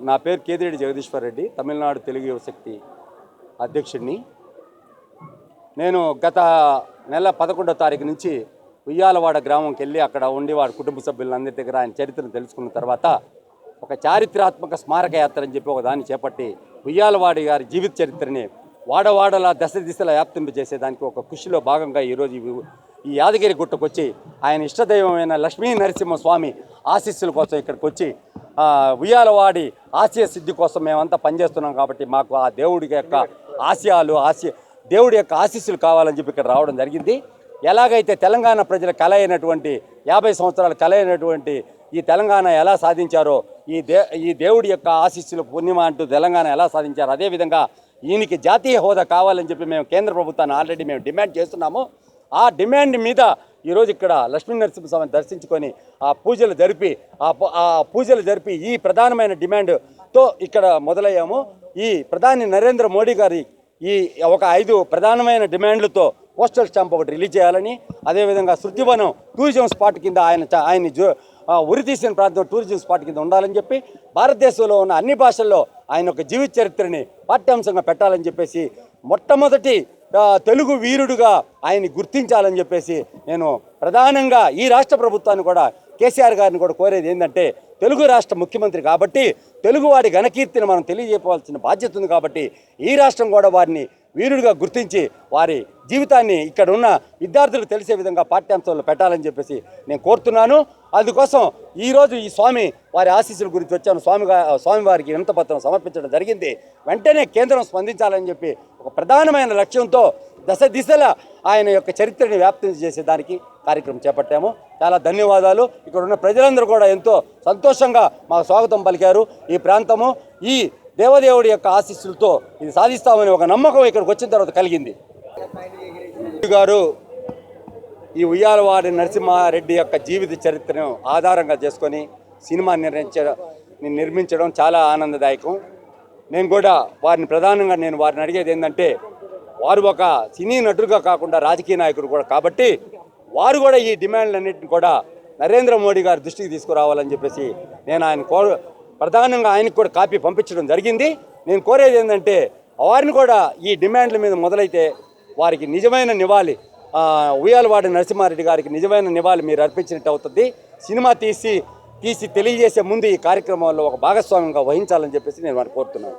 నా పేరు కేతిరెడ్డి జగదీశ్వర్ రెడ్డి, తమిళనాడు తెలుగు యువశక్తి అధ్యక్షుడిని. నేను గత నెల 11వ తారీఖు నుంచి ఉయ్యాలవాడ గ్రామంకి వెళ్ళి అక్కడ ఉండి వాడి కుటుంబ సభ్యులందరి దగ్గర ఆయన చరిత్రను తెలుసుకున్న తర్వాత ఒక చారిత్రాత్మక స్మారక యాత్ర అని చెప్పి ఒక దాన్ని చేపట్టి ఉయ్యాలవాడి గారి జీవిత చరిత్రని వాడవాడలా దశ దిశలా వ్యాప్తింపజేసేదానికి ఒక కృషిలో భాగంగా ఈరోజు ఈ యాదగిరి గుట్టకొచ్చి ఆయన ఇష్టదైవమైన లక్ష్మీ నరసింహస్వామి ఆశీస్సుల కోసం ఇక్కడికి వచ్చి ఉయ్యాలవాడి ఆశయ సిద్ధి కోసం మేమంతా పనిచేస్తున్నాం. కాబట్టి మాకు ఆ దేవుడి యొక్క దేవుడి యొక్క ఆశీస్సులు కావాలని చెప్పి ఇక్కడ రావడం జరిగింది. ఎలాగైతే తెలంగాణ ప్రజల కల అయినటువంటి 50 సంవత్సరాల కల అయినటువంటి ఈ తెలంగాణ ఎలా సాధించారో ఈ దేవుడి యొక్క ఆశీస్సులు పుణ్యమ అంటూ తెలంగాణ ఎలా సాధించారో అదేవిధంగా ఈయనకి జాతీయ హోదా కావాలని చెప్పి మేము కేంద్ర ప్రభుత్వాన్ని ఆల్రెడీ మేము డిమాండ్ చేస్తున్నాము. ఆ డిమాండ్ మీద ఈరోజు ఇక్కడ లక్ష్మీ నరసింహస్వామిని దర్శించుకొని ఆ పూజలు జరిపి ఈ ప్రధానమైన డిమాండ్తో ఇక్కడ మొదలయ్యాము. ఈ ప్రధాని నరేంద్ర మోడీ గారి ఈ ఒక 5 ప్రధానమైన డిమాండ్లతో పోస్టల్ స్టాంప్ ఒకటి రిలీజ్ చేయాలని, అదేవిధంగా శృతివనం టూరిజం స్పాట్ కింద ఆయన్ని ఉరి తీసిన ప్రాంతం టూరిజం స్పాట్ కింద ఉండాలని చెప్పి భారతదేశంలో ఉన్న అన్ని భాషల్లో ఆయన ఒక జీవిత చరిత్రని పాఠ్యాంశంగా పెట్టాలని చెప్పేసి మొట్టమొదటి తెలుగు వీరుడుగా ఆయన్ని గుర్తించాలని చెప్పేసి నేను ప్రధానంగా ఈ రాష్ట్ర ప్రభుత్వాన్ని కూడా కేసీఆర్ గారిని కూడా కోరేది ఏంటంటే, తెలుగు రాష్ట్ర ముఖ్యమంత్రి కాబట్టి తెలుగువాడి ఘనకీర్తిని మనం తెలియజేయవలసిన బాధ్యత ఉంది. కాబట్టి ఈ రాష్ట్రం కూడా వారిని వీరుడిగా గుర్తించి వారి జీవితాన్ని ఇక్కడ ఉన్న విద్యార్థులకు తెలిసే విధంగా పాఠ్యాంశాల్లో పెట్టాలని చెప్పేసి నేను కోరుతున్నాను. అందుకోసం ఈరోజు ఈ వారి ఆశీస్సుల గురించి వచ్చాను. స్వామివారికి వినతిపత్రం సమర్పించడం జరిగింది. వెంటనే కేంద్రం స్పందించాలని చెప్పి ఒక ప్రధానమైన లక్ష్యంతో దశ దిశలా ఆయన యొక్క చరిత్రని వ్యాప్తి చేసేదానికి కార్యక్రమం చేపట్టాము. చాలా ధన్యవాదాలు. ఇక్కడ ఉన్న ప్రజలందరూ కూడా ఎంతో సంతోషంగా మాకు స్వాగతం పలికారు. ఈ ప్రాంతము ఈ దేవదేవుడి యొక్క ఆశీస్సులతో ఇది సాధిస్తామని ఒక నమ్మకం ఇక్కడికి వచ్చిన తర్వాత కలిగింది. గారు ఈ ఉయ్యాలవాడి నరసింహారెడ్డి యొక్క జీవిత చరిత్రను ఆధారంగా చేసుకొని సినిమా నిర్మించడం చాలా ఆనందదాయకం. నేను కూడా వారిని అడిగేది ఏంటంటే, వారు ఒక సినీ నటుడుగా కాకుండా రాజకీయ నాయకుడు కూడా కాబట్టి వారు కూడా ఈ డిమాండ్లన్నింటినీ కూడా నరేంద్ర మోడీ గారి దృష్టికి తీసుకురావాలని చెప్పేసి నేను ప్రధానంగా ఆయనకు కూడా కాపీ పంపించడం జరిగింది. నేను కోరేది ఏంటంటే, వారిని కూడా ఈ డిమాండ్ల మీద మొదలైతే వారికి నిజమైన నివాళి, ఉయ్యాలవాడి నరసింహారెడ్డి గారికి నిజమైన నివాళి మీరు అర్పించినట్టు అవుతుంది. సినిమా తీసి తెలియజేసే ముందు ఈ కార్యక్రమంలో ఒక భాగస్వామ్యంగా వహించాలని చెప్పేసి నేను వారిని కోరుతున్నాను.